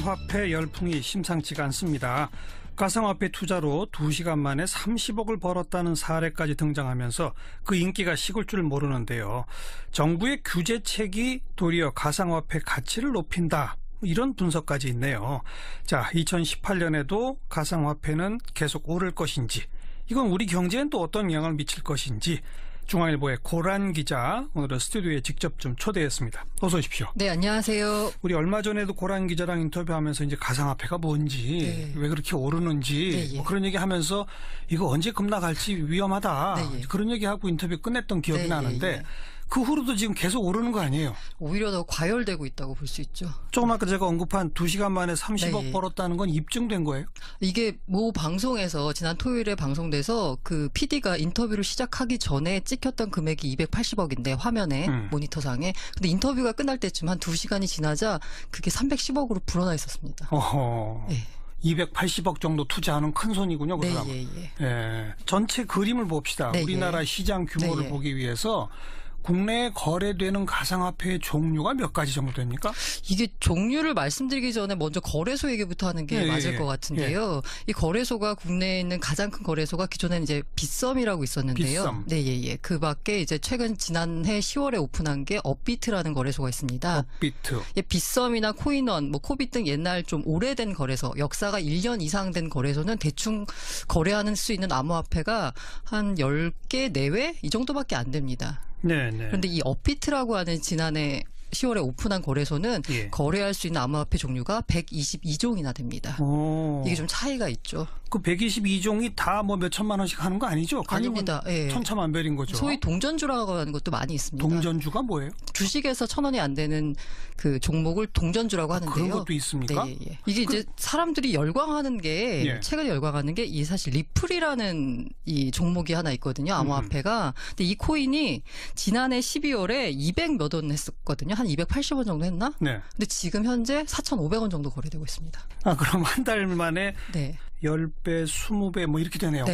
화폐 열풍이 심상치가 않습니다. 가상화폐 투자로 2시간 만에 30억을 벌었다는 사례까지 등장하면서 그 인기가 식을 줄 모르는데요. 정부의 규제책이 도리어 가상화폐 가치를 높인다. 이런 분석까지 있네요. 자, 2018년에도 가상화폐는 계속 오를 것인지, 이건 우리 경제엔 또 어떤 영향을 미칠 것인지 중앙일보의 고란 기자 오늘은 스튜디오에 직접 좀 초대했습니다. 어서 오십시오. 네, 안녕하세요. 우리 얼마 전에도 고란 기자랑 인터뷰하면서 이제 가상화폐가 뭔지, 왜 그렇게 오르는지 뭐 그런 얘기하면서 이거 언제 급락할지 위험하다 그런 얘기하고 인터뷰 끝냈던 기억이 나는데 그 후로도 지금 계속 오르는 거 아니에요? 오히려 더 과열되고 있다고 볼 수 있죠. 조금 아까 제가 언급한 2시간 만에 30억 벌었다는 건 입증된 거예요? 이게 모 방송에서 지난 토요일에 방송돼서 그 PD가 인터뷰를 시작하기 전에 찍혔던 금액이 280억인데 화면에 모니터상에. 근데 인터뷰가 끝날 때쯤 한 2시간이 지나자 그게 310억으로 불어나 있었습니다. 어허. 네. 280억 정도 투자하는 큰 손이군요. 그 사람. 예. 전체 그림을 봅시다. 우리나라 시장 규모를 보기 위해서 국내에 거래되는 가상화폐의 종류가 몇 가지 정도 됩니까? 이게 종류를 말씀드리기 전에 먼저 거래소 얘기부터 하는 게 맞을 것 같은데요. 이 거래소가 국내에 있는 가장 큰 거래소가 기존에는 이제 빗썸이라고 있었는데요. 빗썸. 그 밖에 이제 최근 지난해 10월에 오픈한 게 업비트라는 거래소가 있습니다. 업비트. 빗썸이나 코인원, 코빗 등 옛날 좀 오래된 거래소, 역사가 1년 이상 된 거래소는 대충 거래하는 수 있는 암호화폐가 한 10개 내외 이 정도밖에 안 됩니다. 그런데 이 업비트라고 하는 지난해 10월에 오픈한 거래소는 거래할 수 있는 암호화폐 종류가 122종이나 됩니다. 이게 좀 차이가 있죠. 그 122종이 다 뭐 몇천만 원씩 하는 거 아니죠? 아닙니다. 천차만별인 거죠. 소위 동전주라고 하는 것도 많이 있습니다. 동전주가 뭐예요? 주식에서 1,000원이 안 되는 그 종목을 동전주라고 하는데요. 그런 것도 있습니까? 이게 이제 사람들이 열광하는 게 최근에 열광하는 게 이 사실 리플이라는 이 종목이 하나 있거든요. 암호화폐가. 근데 이 코인이 지난해 12월에 200 몇 원 했었거든요. 한 280원 정도 했나? 근데 지금 현재 4,500원 정도 거래되고 있습니다. 아, 그럼 한 달 만에 10배, 20배 뭐 이렇게 되네요.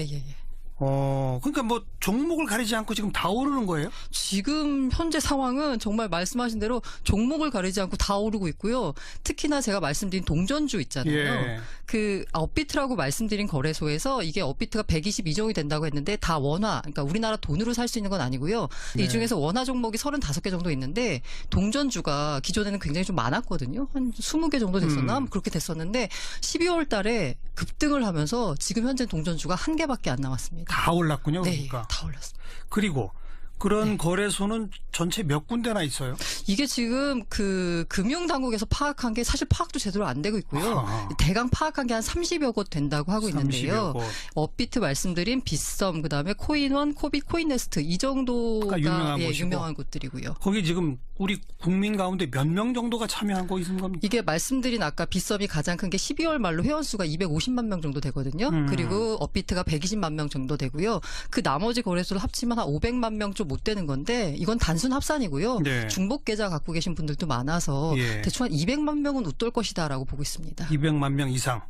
그러니까 뭐 종목을 가리지 않고 지금 다 오르는 거예요? 지금 현재 상황은 정말 말씀하신 대로 종목을 가리지 않고 다 오르고 있고요. 특히나 제가 말씀드린 동전주 있잖아요. 그 업비트라고 말씀드린 거래소에서 이게 업비트가 122종이 된다고 했는데 다 원화, 그러니까 우리나라 돈으로 살 수 있는 건 아니고요. 이 중에서 원화 종목이 35개 정도 있는데 동전주가 기존에는 굉장히 좀 많았거든요. 한 20개 정도 됐었나? 그렇게 됐었는데 12월 달에 급등을 하면서 지금 현재 동전주가 1개밖에 안 남았습니다. 다 올랐군요. 그러니까. 다 올랐습니다. 그리고 그런 거래소는 전체 몇 군데나 있어요? 이게 지금 그 금융당국에서 파악한 게 사실 파악도 제대로 안 되고 있고요. 대강 파악한 게 한 30여 곳 된다고 하고 있는데요. 업비트 말씀드린 빗썸, 그다음에 코인원, 코빗, 코인네스트 이 정도가 유명한 곳들이고요. 거기 지금 우리 국민 가운데 몇 명 정도가 참여한 거 있는 겁니까? 이게 말씀드린 아까 빗썸이 가장 큰 게 12월 말로 회원수가 250만 명 정도 되거든요. 그리고 업비트가 120만 명 정도 되고요. 그 나머지 거래소를 합치면 한 500만 명 좀 못 되는 건데 이건 단순 합산이고요. 중복 계좌 갖고 계신 분들도 많아서 대충 한 200만 명은 웃돌 것이다라고 보고 있습니다. 200만 명 이상?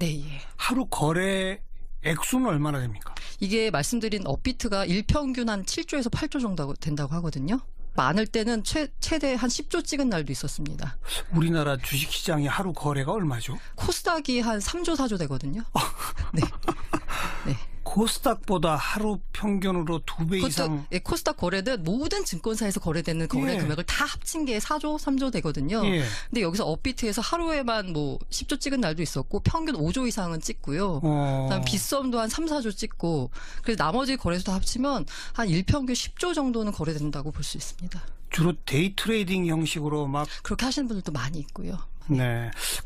하루 거래 액수는 얼마나 됩니까? 이게 말씀드린 업비트가 일평균 한 7조에서 8조 정도 된다고 하거든요. 많을 때는 최대 한 10조 찍은 날도 있었습니다. 우리나라 주식시장이 하루 거래가 얼마죠? 코스닥이 한 3조 4조 되거든요. 코스닥보다 하루 평균으로 2배 이상. 코스닥 거래는 모든 증권사에서 거래되는 거래 금액을 다 합친 게 4조, 3조 되거든요. 근데 여기서 업비트에서 하루에만 뭐 10조 찍은 날도 있었고 평균 5조 이상은 찍고요. 그다음 빗썸도 한 3, 4조 찍고 그래서 나머지 거래소 다 합치면 한 일평균 10조 정도는 거래된다고 볼 수 있습니다. 주로 데이 트레이딩 형식으로 막 그렇게 하시는 분들도 많이 있고요.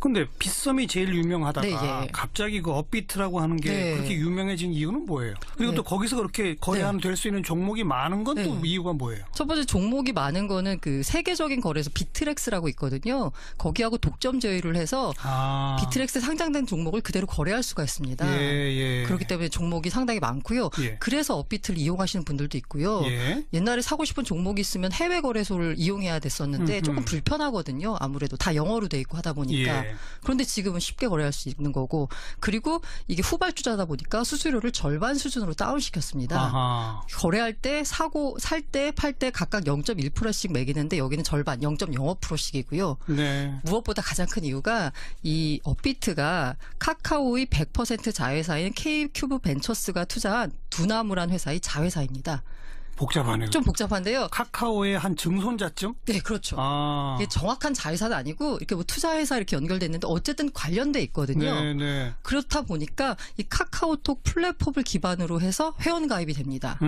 근데 빗썸이 제일 유명하다가 갑자기 그 업비트라고 하는 게 그렇게 유명해진 이유는 뭐예요? 그리고 또 거기서 그렇게 거래하면 될 수 있는 종목이 많은 건 또 이유가 뭐예요? 첫 번째 종목이 많은 거는 그 세계적인 거래소 비트렉스라고 있거든요. 거기하고 독점 제휴를 해서 비트렉스에 상장된 종목을 그대로 거래할 수가 있습니다. 그렇기 때문에 종목이 상당히 많고요. 그래서 업비트를 이용하시는 분들도 있고요. 옛날에 사고 싶은 종목이 있으면 해외 거래소를 이용해야 됐었는데 조금 불편하거든요. 아무래도 다 영어로 돼 있고 하다 보니까. 그런데 지금은 쉽게 거래할 수 있는 거고, 그리고 이게 후발주자다 보니까 수수료를 절반 수준으로 다운시켰습니다. 아하. 거래할 때 사고 살 때 팔 때 각각 0.1%씩 매기는데 여기는 절반 0.05%씩이고요. 네. 무엇보다 가장 큰 이유가 이 업비트가 카카오의 100% 자회사인 K큐브 벤처스가 투자한 두나무란 회사의 자회사입니다. 복잡하네요. 좀 복잡한데요. 카카오의 한 증손자쯤? 네, 그렇죠. 아. 이게 정확한 자회사는 아니고 이렇게 뭐 투자회사 이렇게 연결돼 있는데 어쨌든 관련돼 있거든요. 네, 네. 그렇다 보니까 이 카카오톡 플랫폼을 기반으로 해서 회원가입이 됩니다.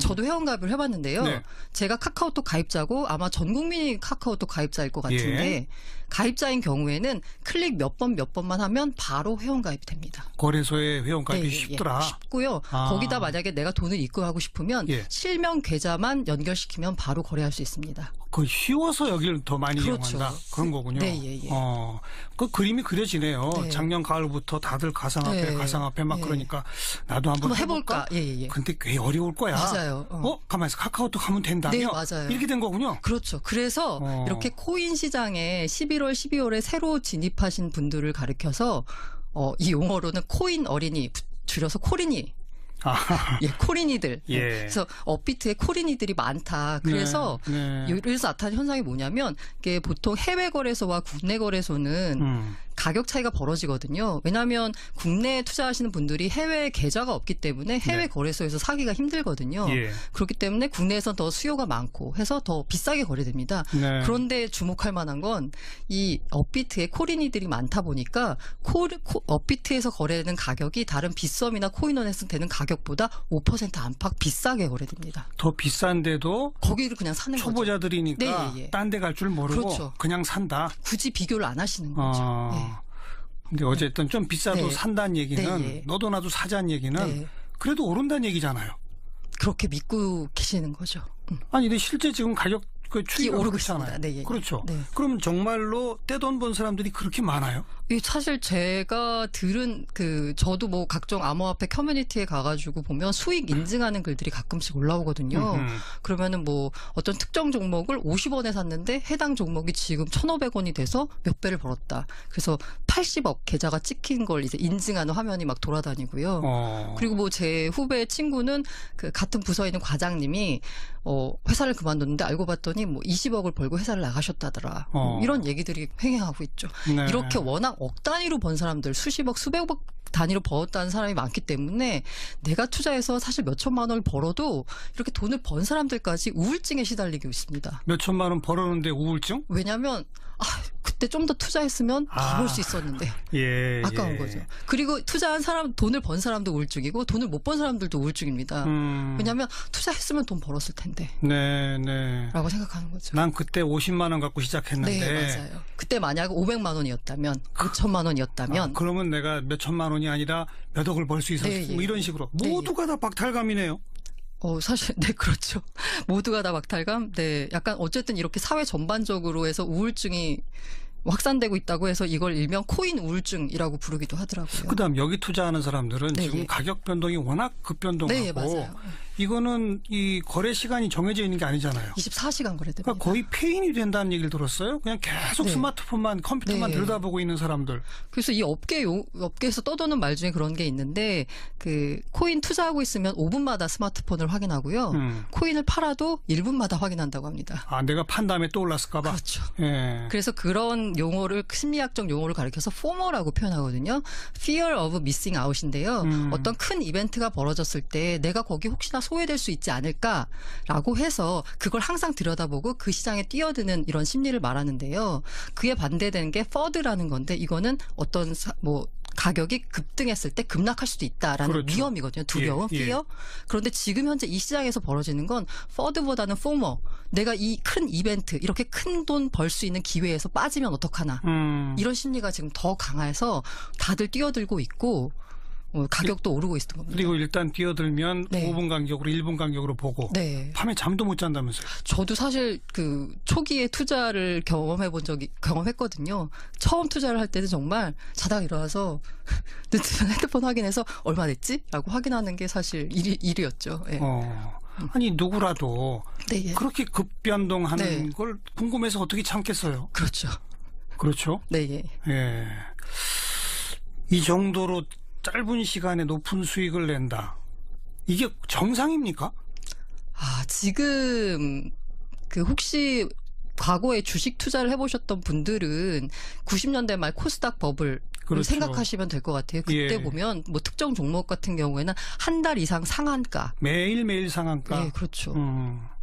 저도 회원가입을 해봤는데요. 네. 제가 카카오톡 가입자고 아마 전 국민이 카카오톡 가입자일 것 같은데 예. 가입자인 경우에는 클릭 몇 번만 하면 바로 회원가입이 됩니다. 거래소에 회원가입이 네, 쉽더라. 쉽고요. 아. 거기다 만약에 내가 돈을 입금하고 싶으면 예. 실명 계좌만 연결시키면 바로 거래할 수 있습니다. 그 쉬워서 여기를 더 많이 그렇죠. 이용한다. 그런 거군요. 네, 예, 예. 그 그림이 그려지네요. 네. 작년 가을부터 다들 가상화폐, 네. 가상화폐 막 네. 그러니까 나도 한번 해볼까? 예. 근데 꽤 어려울 거야. 맞아요. 가만히 있어. 카카오톡 하면 된다며? 네, 맞아요. 이렇게 된 거군요. 그렇죠. 그래서 이렇게 코인 시장에 11월, 12월에 새로 진입하신 분들을 가리켜서 이 용어로는 코인 어린이, 줄여서 코린이. 예, 코린이들. 예. 그래서 업비트에 코린이들이 많다. 그래서 네. 여기서 나타난 현상이 뭐냐면 이게 보통 해외 거래소와 국내 거래소는 가격 차이가 벌어지거든요. 왜냐하면 국내에 투자하시는 분들이 해외 계좌가 없기 때문에 해외 네. 거래소에서 사기가 힘들거든요. 예. 그렇기 때문에 국내에선 더 수요가 많고 해서 더 비싸게 거래됩니다. 네. 그런데 주목할 만한 건 이 업비트에 코린이들이 많다 보니까 업비트에서 거래되는 가격이 다른 빗썸이나 코인원에서 되는 가격보다 5% 안팎 비싸게 거래됩니다. 더 비싼데도 거기를 그냥 사는 거죠. 초보자들이니까 네, 예. 딴 데 갈 줄 모르고 그렇죠. 그냥 산다. 굳이 비교를 안 하시는 거죠. 네. 근데 어쨌든 좀 비싸도 네. 산다는 얘기는 네, 예. 너도 나도 사자는 얘기는 네. 그래도 오른다는 얘기잖아요. 그렇게 믿고 계시는 거죠. 아니 근데 실제 지금 가격 그 추이가 오르고 그렇잖아요. 있습니다. 네, 예. 그렇죠. 네. 그럼 정말로 떼돈 번 사람들이 그렇게 많아요? 사실 제가 들은 저도 뭐 각종 암호화폐 커뮤니티에 가가지고 보면 수익 인증하는 글들이 가끔씩 올라오거든요. 그러면은 뭐 어떤 특정 종목을 50원에 샀는데 해당 종목이 지금 1,500원이 돼서 몇 배를 벌었다. 그래서 80억 계좌가 찍힌 걸 이제 인증하는 화면이 막 돌아다니고요. 그리고 뭐 제 후배 친구는 그 같은 부서에 있는 과장님이 회사를 그만뒀는데 알고 봤더니 뭐 20억을 벌고 회사를 나가셨다더라. 이런 얘기들이 횡행하고 있죠. 네. 이렇게 워낙 억 단위로 번 사람들, 수십억, 수백억 단위로 벌었다는 사람이 많기 때문에 내가 투자해서 사실 몇 천만 원을 벌어도 이렇게 돈을 번 사람들까지 우울증에 시달리고 있습니다. 몇 천만 원 벌었는데 우울증? 왜냐하면 그때 좀 더 투자했으면 더 벌 수 있었는데 예, 아까운 예. 거죠. 그리고 투자한 사람, 돈을 번 사람도 우울증이고 돈을 못 번 사람들도 우울증입니다. 왜냐하면 투자했으면 돈 벌었을 텐데 네, 네. 라고 생각하는 거죠. 난 그때 50만 원 갖고 시작했는데 네, 맞아요. 그때 만약 500만 원이었다면 5천만 원이었다면 그러면 내가 몇 천만 원이 아니라 몇 억을 벌 수 있었어. 네, 예. 뭐 이런 식으로 네, 모두가 다 박탈감이네요. 사실, 네, 그렇죠. 모두가 다 박탈감? 네. 약간 어쨌든 이렇게 사회 전반적으로 해서 우울증이 확산되고 있다고 해서 이걸 일명 코인 우울증이라고 부르기도 하더라고요. 그다음 여기 투자하는 사람들은 네, 지금 예. 가격 변동이 워낙 급변동하고 네, 맞아요. 이거는 이 거래 시간이 정해져 있는 게 아니잖아요. 24시간 거래됩니다. 그러니까 거의 폐인이 된다는 얘기를 들었어요. 그냥 계속 네. 스마트폰만 컴퓨터만 네. 들여다보고 있는 사람들. 그래서 이 업계에서 떠도는 말 중에 그런 게 있는데 코인 투자하고 있으면 5분마다 스마트폰을 확인하고요. 코인을 팔아도 1분마다 확인한다고 합니다. 내가 판 다음에 또 올랐을까 봐. 그렇죠. 예. 그래서 그런 용어를 심리학적 용어를 가리켜서 FOMO라고 표현하거든요. Fear of Missing Out인데요. 어떤 큰 이벤트가 벌어졌을 때 내가 거기 혹시나 소외될 수 있지 않을까라고 해서 그걸 항상 들여다보고 그 시장에 뛰어드는 이런 심리를 말하는데요. 그에 반대되는 게 FUD라는 건데 이거는 어떤 가격이 급등했을 때 급락할 수도 있다라는 그렇죠. 위험이거든요. 두려움, 예, 예. fear. 그런데 지금 현재 이 시장에서 벌어지는 건 FUD보다는 FOMO. 내가 이 큰 이벤트, 이렇게 큰 돈 벌 수 있는 기회에서 빠지면 어떡하나. 이런 심리가 지금 더 강해서 다들 뛰어들고 있고 가격도 오르고 있는 겁니다. 그리고 일단 뛰어들면 네. 5분 간격으로 1분 간격으로 보고 네. 밤에 잠도 못 잔다면서요. 저도 사실 초기에 투자를 경험했거든요. 처음 투자를 할 때는 정말 자다가 일어나서 핸드폰 확인해서 얼마 냈지? 라고 확인하는 게 사실 일이었죠. 네. 아니 누구라도 네, 예. 그렇게 급변동하는 네. 걸 궁금해서 어떻게 참겠어요. 그렇죠. 그렇죠. 네, 예. 예. 이 정도로 짧은 시간에 높은 수익을 낸다. 이게 정상입니까? 지금 혹시 과거에 주식 투자를 해보셨던 분들은 90년대 말 코스닥 버블 그렇죠. 생각하시면 될 것 같아요. 그때 예. 보면 뭐 특정 종목 같은 경우에는 한 달 이상 상한가. 매일매일 상한가. 네, 그렇죠.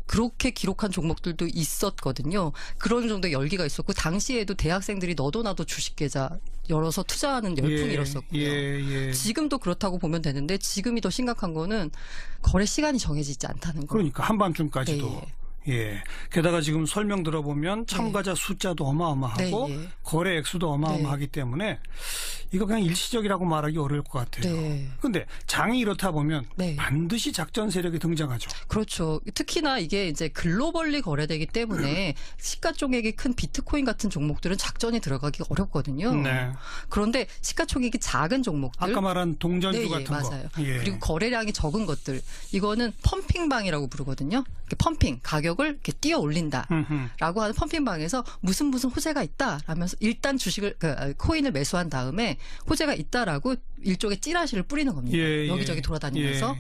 그렇게 기록한 종목들도 있었거든요. 그런 정도의 열기가 있었고 당시에도 대학생들이 너도 나도 주식 계좌 열어서 투자하는 열풍이 일었었고요. 예. 지금도 그렇다고 보면 되는데 지금이 더 심각한 거는 거래 시간이 정해지지 않다는 거. 그러니까 한밤중까지도. 네, 예. 게다가 지금 설명 들어보면 참가자 숫자도 어마어마하고 네, 예. 거래 액수도 어마어마하기 때문에 이거 그냥 일시적이라고 말하기 어려울 것 같아요. 네. 근데 장이 이렇다 보면 네. 반드시 작전 세력이 등장하죠. 그렇죠. 특히나 이게 이제 글로벌리 거래되기 때문에 시가총액이 큰 비트코인 같은 종목들은 작전이 들어가기 어렵거든요. 네. 그런데 시가총액이 작은 종목들 아까 말한 동전주 네, 같은 거. 맞아요. 예. 그리고 거래량이 적은 것들 이거는 펌핑방이라고 부르거든요. 이렇게 펌핑 가격을 이렇게 띄어 올린다라고 하는 펌핑방에서 무슨 호재가 있다라면서 일단 주식을 코인을 매수한 다음에 호재가 있다라고 일종의 찌라시를 뿌리는 겁니다. 여기저기 돌아다니면서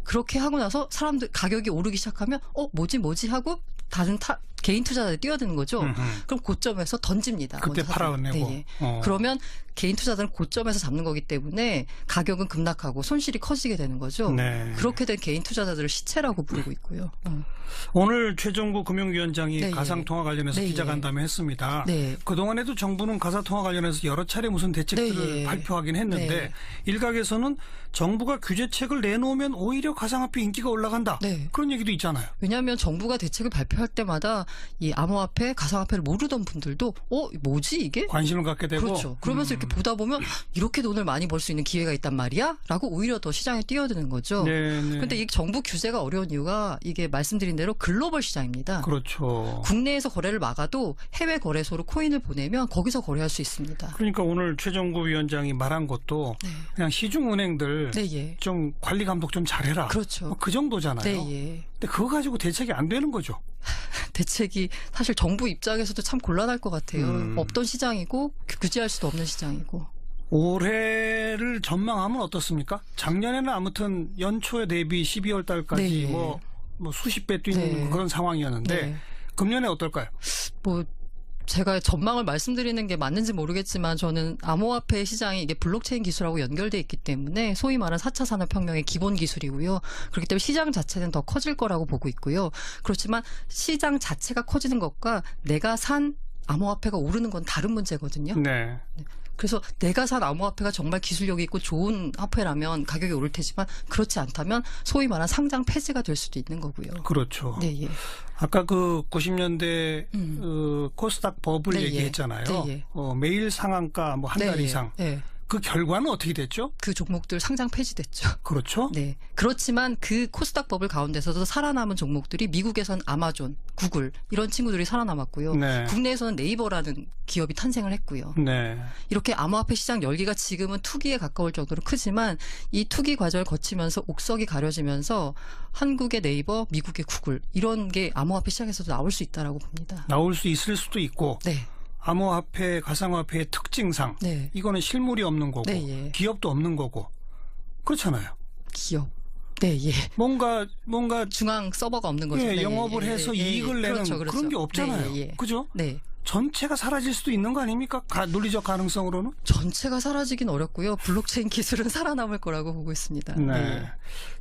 그렇게 하고 나서 사람들 가격이 오르기 시작하면 뭐지 하고 다른 개인 투자자들이 뛰어드는 거죠. 그럼 고점에서 던집니다. 그때 팔아내고. 네, 그러면 개인 투자자들은 고점에서 잡는 거기 때문에 가격은 급락하고 손실이 커지게 되는 거죠. 네. 그렇게 된 개인 투자자들을 시체라고 부르고 있고요. 오늘 최종구 금융위원장이 네, 가상통화 관련해서 네, 기자간담회 했습니다. 네. 그동안에도 정부는 가상통화 관련해서 여러 차례 무슨 대책들을 네, 발표하긴 했는데 네. 일각에서는 정부가 규제책을 내놓으면 오히려 가상화폐 인기가 올라간다. 네. 그런 얘기도 있잖아요. 왜냐하면 정부가 대책을 발표할 때마다 이 암호화폐, 가상화폐를 모르던 분들도 뭐지 이게? 관심을 갖게 되고. 그렇죠. 그러면서 이렇게 보다 보면 이렇게 돈을 많이 벌 수 있는 기회가 있단 말이야? 라고 오히려 더 시장에 뛰어드는 거죠. 그런데 이 정부 규제가 어려운 이유가 이게 말씀드린 대로 글로벌 시장입니다. 그렇죠. 국내에서 거래를 막아도 해외 거래소로 코인을 보내면 거기서 거래할 수 있습니다. 그러니까 오늘 최종구 위원장이 말한 것도 그냥 시중은행들 좀 관리 감독 좀 잘해라. 그렇죠. 그 정도잖아요. 근데 그거 가지고 대책이 안 되는 거죠. 대책이 사실 정부 입장에서도 참 곤란할 것 같아요. 없던 시장이고 규제할 수도 없는 시장이고. 올해를 전망하면 어떻습니까? 작년에는 아무튼 연초에 대비 12월 달까지 뭐 수십 배 뛰는 그런 상황이었는데 금년에 어떨까요? 제가 전망을 말씀드리는 게 맞는지 모르겠지만 저는 암호화폐 시장이 이게 블록체인 기술하고 연결돼 있기 때문에 소위 말하는 4차 산업혁명의 기본 기술이고요. 그렇기 때문에 시장 자체는 더 커질 거라고 보고 있고요. 그렇지만 시장 자체가 커지는 것과 내가 산 암호화폐가 오르는 건 다른 문제거든요. 네. 그래서 내가 산 암호화폐가 정말 기술력이 있고 좋은 화폐라면 가격이 오를 테지만 그렇지 않다면 소위 말하는 상장 폐지가 될 수도 있는 거고요. 그렇죠. 네, 아까 그 90년대 코스닥 버블 얘기했잖아요. 매일 상한가 뭐 한 달 이상. 그 결과는 어떻게 됐죠? 그 종목들 상장 폐지됐죠. 그렇죠. 네. 그렇지만 그 코스닥 버블 가운데서도 살아남은 종목들이 미국에선 아마존, 구글 이런 친구들이 살아남았고요. 국내에서는 네이버라는 기업이 탄생을 했고요. 이렇게 암호화폐 시장 열기가 지금은 투기에 가까울 정도로 크지만 이 투기 과정을 거치면서 옥석이 가려지면서 한국의 네이버, 미국의 구글 이런 게 암호화폐 시장에서도 나올 수 있다라고 봅니다. 나올 수 있을 수도 있고. 암호화폐, 가상화폐의 특징상 이거는 실물이 없는 거고 기업도 없는 거고 그렇잖아요. 기업. 뭔가 중앙 서버가 없는 거죠. 영업을 해서 이익을 내는 그런 게 없잖아요. 그죠? 전체가 사라질 수도 있는 거 아닙니까? 논리적 가능성으로는? 전체가 사라지긴 어렵고요. 블록체인 기술은 살아남을 거라고 보고 있습니다.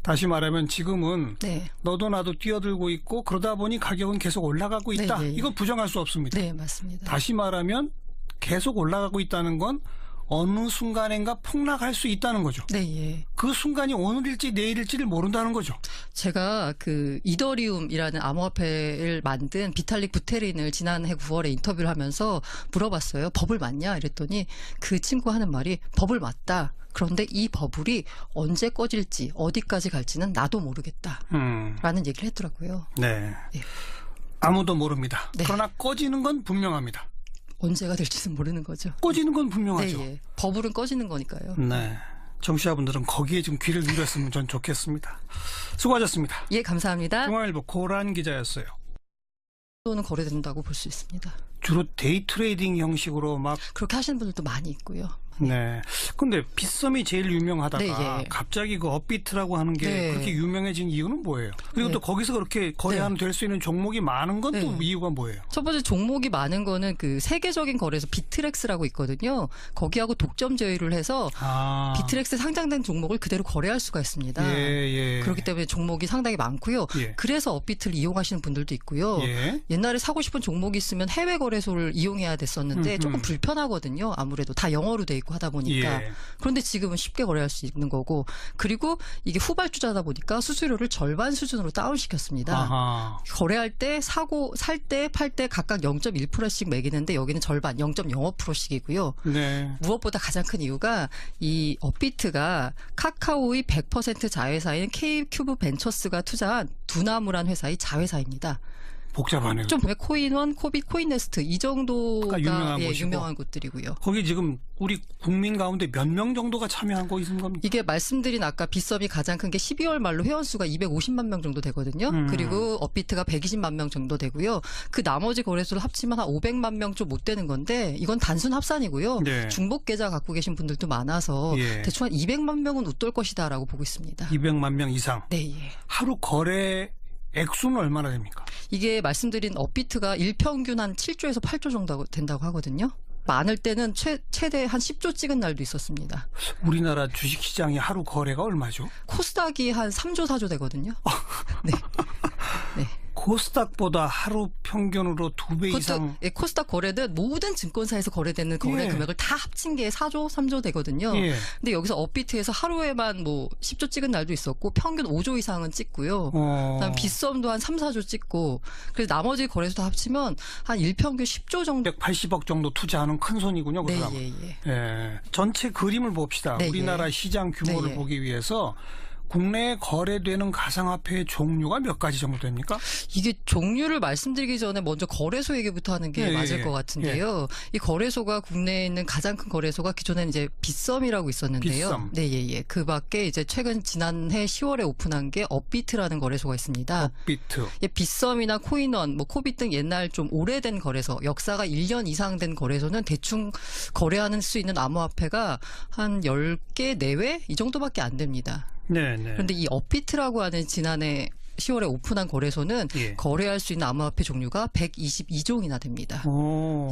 다시 말하면 지금은 너도 나도 뛰어들고 있고 그러다 보니 가격은 계속 올라가고 있다. 이건 부정할 수 없습니다. 네, 맞습니다. 다시 말하면 계속 올라가고 있다는 건 어느 순간인가 폭락할 수 있다는 거죠. 그 순간이 오늘일지 내일일지를 모른다는 거죠. 제가 그 이더리움이라는 암호화폐를 만든 비탈릭 부테린을 지난해 9월에 인터뷰를 하면서 물어봤어요. 버블 맞냐? 이랬더니 그 친구 하는 말이 버블 맞다. 그런데 이 버블이 언제 꺼질지 어디까지 갈지는 나도 모르겠다. 라는 얘기를 했더라고요. 아무도 모릅니다. 그러나 꺼지는 건 분명합니다. 언제가 될지는 모르는 거죠. 꺼지는 건 분명하죠. 버블은 꺼지는 거니까요. 청취자분들은 거기에 좀 귀를 기울였으면 전 좋겠습니다. 수고하셨습니다. 감사합니다. 중앙일보 고란 기자였어요. 또는 거래된다고 볼 수 있습니다. 주로 데이 트레이딩 형식으로 막. 그렇게 하시는 분들도 많이 있고요. 네. 근데 빗썸이 제일 유명하다가 네, 예. 갑자기 그 업비트라고 하는 게 네. 그렇게 유명해진 이유는 뭐예요? 그리고 네. 또 거기서 그렇게 거래하는 될 수 있는 종목이 많은 건 또 네. 이유가 뭐예요? 첫 번째 종목이 많은 거는 그 세계적인 거래소 비트렉스라고 있거든요. 거기하고 독점 제휴를 해서 비트렉스 상장된 종목을 그대로 거래할 수가 있습니다. 예. 그렇기 때문에 종목이 상당히 많고요. 예. 그래서 업비트를 이용하시는 분들도 있고요. 예. 옛날에 사고 싶은 종목이 있으면 해외 거래소를 이용해야 됐었는데 조금 불편하거든요. 아무래도 다 영어로 돼 있고 하다 보니까. 예. 그런데 지금은 쉽게 거래할 수 있는 거고, 그리고 이게 후발주자다 보니까 수수료를 절반 수준으로 다운시켰습니다. 아하. 거래할 때 사고 살 때 팔 때 각각 0.1%씩 매기는데 여기는 절반 0.05%씩이고요. 네. 무엇보다 가장 큰 이유가 이 업비트가 카카오의 100% 자회사인 K큐브 벤처스가 투자한 두나무란 회사의 자회사입니다. 복잡하네요. 좀 보면 코인원, 코인네스트 이 정도가 유명한 곳이고. 유명한 곳들이고요. 거기 지금 우리 국민 가운데 몇 명 정도가 참여한 거 있는 겁니까? 이게 말씀드린 아까 빗썸이 가장 큰 게 12월 말로 회원수가 250만 명 정도 되거든요. 그리고 업비트가 120만 명 정도 되고요. 그 나머지 거래소를 합치면 한 500만 명 좀 못 되는 건데 이건 단순 합산이고요. 네. 중복 계좌 갖고 계신 분들도 많아서 예. 대충 한 200만 명은 웃돌 것이다라고 보고 있습니다. 200만 명 이상. 네, 예. 하루 거래 액수는 얼마나 됩니까? 이게 말씀드린 업비트가 일평균 한 7조에서 8조 정도 된다고 하거든요. 많을 때는 최대 한 10조 찍은 날도 있었습니다. 우리나라 주식시장이 하루 거래가 얼마죠? 코스닥이 한 3조, 4조 되거든요. 네. 네. 코스닥보다 하루 평균으로 2배 이상. 예, 코스닥 거래는 모든 증권사에서 거래되는 거래 예. 금액을 다 합친 게 4조, 3조 되거든요. 예. 근데 여기서 업비트에서 하루에만 뭐 10조 찍은 날도 있었고 평균 5조 이상은 찍고요. 그다음 빗썸도 한 3, 4조 찍고 그래서 나머지 거래소 다 합치면 한 일평균 10조 정도. 180억 정도 투자하는 큰 손이군요. 그 네, 사람은. 예. 예. 전체 그림을 봅시다. 네, 우리나라 예. 시장 규모를 네, 예. 보기 위해서 국내에 거래되는 가상화폐의 종류가 몇 가지 정도 됩니까? 이게 종류를 말씀드리기 전에 먼저 거래소 얘기부터 하는 게 예, 맞을 예, 것 같은데요. 이 거래소가 국내에 있는 가장 큰 거래소가 기존에는 이제 빗썸이라고 있었는데요. 빗썸. 네, 예. 그 밖에 이제 최근 지난해 10월에 오픈한 게 업비트라는 거래소가 있습니다. 업비트. 예, 빗썸이나 코인원, 뭐 코빗 등 옛날 좀 오래된 거래소, 역사가 1년 이상 된 거래소는 대충 거래하는 수 있는 암호화폐가 한 10개 내외 이 정도밖에 안 됩니다. 네. 그런데 이 업비트라고 하는 지난해 10월에 오픈한 거래소는 예. 거래할 수 있는 암호화폐 종류가 122종이나 됩니다.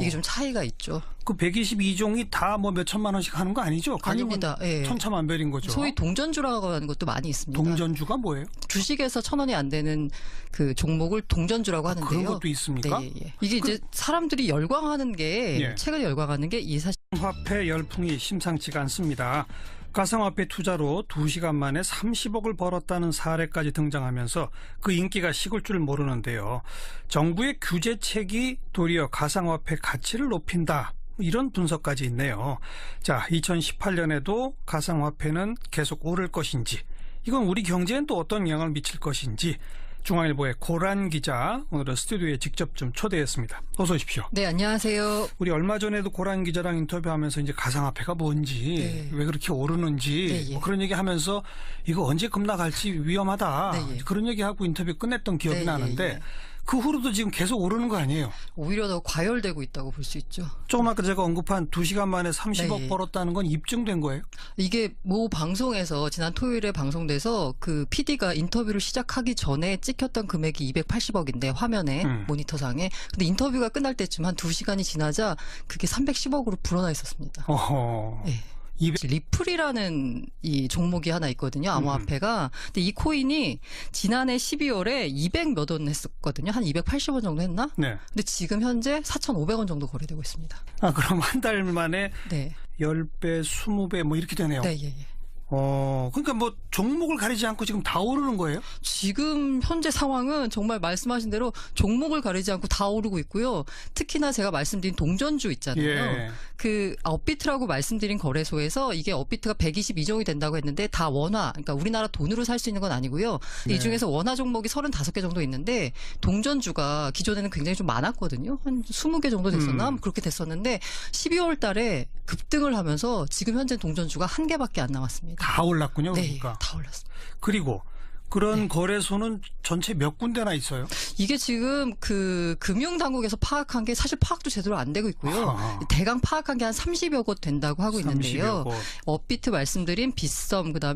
이게 좀 차이가 있죠. 그 122종이 다 뭐 몇천만 원씩 하는 거 아니죠? 아닙니다. 예. 천차만별인 거죠. 소위 동전주라고 하는 것도 많이 있습니다. 동전주가 뭐예요? 주식에서 1,000원이 안 되는 그 종목을 동전주라고 하는데요. 그런 것도 있습니까? 네, 예. 이게 이제 사람들이 열광하는 게 예. 최근에 열광하는 게 이 사실 화폐 열풍이 심상치가 않습니다. 가상화폐 투자로 2시간 만에 30억을 벌었다는 사례까지 등장하면서 그 인기가 식을 줄 모르는데요. 정부의 규제책이 도리어 가상화폐 가치를 높인다. 이런 분석까지 있네요. 자, 2018년에도 가상화폐는 계속 오를 것인지, 이건 우리 경제엔 또 어떤 영향을 미칠 것인지 중앙일보의 고란 기자 오늘은 스튜디오에 직접 좀 초대했습니다. 어서 오십시오. 네, 안녕하세요. 우리 얼마 전에도 고란 기자랑 인터뷰하면서 이제 가상화폐가 뭔지, 네. 왜 그렇게 오르는지 네, 예. 뭐 그런 얘기하면서 이거 언제 급락할지 위험하다. 네, 예. 그런 얘기하고 인터뷰 끝냈던 기억이 네, 나는데 예, 예. 그 후로도 지금 계속 오르는 거 아니에요? 오히려 더 과열되고 있다고 볼 수 있죠. 조금 아까 제가 언급한 2시간 만에 30억 네. 벌었다는 건 입증된 거예요? 이게 모 방송에서 지난 토요일에 방송돼서 그 PD가 인터뷰를 시작하기 전에 찍혔던 금액이 280억인데 화면에 모니터상에. 근데 인터뷰가 끝날 때쯤 한 2시간이 지나자 그게 310억으로 불어나 있었습니다. 어허. 네. 리플이라는 이 종목이 하나 있거든요. 암호화폐가. 근데 이 코인이 지난해 12월에 200 몇 원 했었거든요. 한 280원 정도 했나? 네. 근데 지금 현재 4,500원 정도 거래되고 있습니다. 아, 그럼 한 달 만에 네. 10배, 20배 뭐 이렇게 되네요. 네, 예. 그러니까 뭐 종목을 가리지 않고 지금 다 오르는 거예요? 지금 현재 상황은 정말 말씀하신 대로 종목을 가리지 않고 다 오르고 있고요. 특히나 제가 말씀드린 동전주 있잖아요. 예. 그 업비트라고 말씀드린 거래소에서 이게 업비트가 122종이 된다고 했는데 다 원화, 그러니까 우리나라 돈으로 살 수 있는 건 아니고요. 네. 이 중에서 원화 종목이 35개 정도 있는데 동전주가 기존에는 굉장히 좀 많았거든요. 한 20개 정도 됐었나? 그렇게 됐었는데 12월 달에 급등을 하면서 지금 현재 동전주가 한 개밖에 안 남았습니다. 다 올랐군요. 네, 그러니까. 다 올랐습니다. 그리고 그런 거래소는 전체 몇 군데나 있어요? 이게 지금 그 금융당국에서 파악한 게 사실 파악도 제대로 안 되고 있고요. 아하. 대강 파악한 게 한 30여 곳 된다고 하고 30여 있는데요. 곳. 업비트 말씀드린 빗썸, 그다음에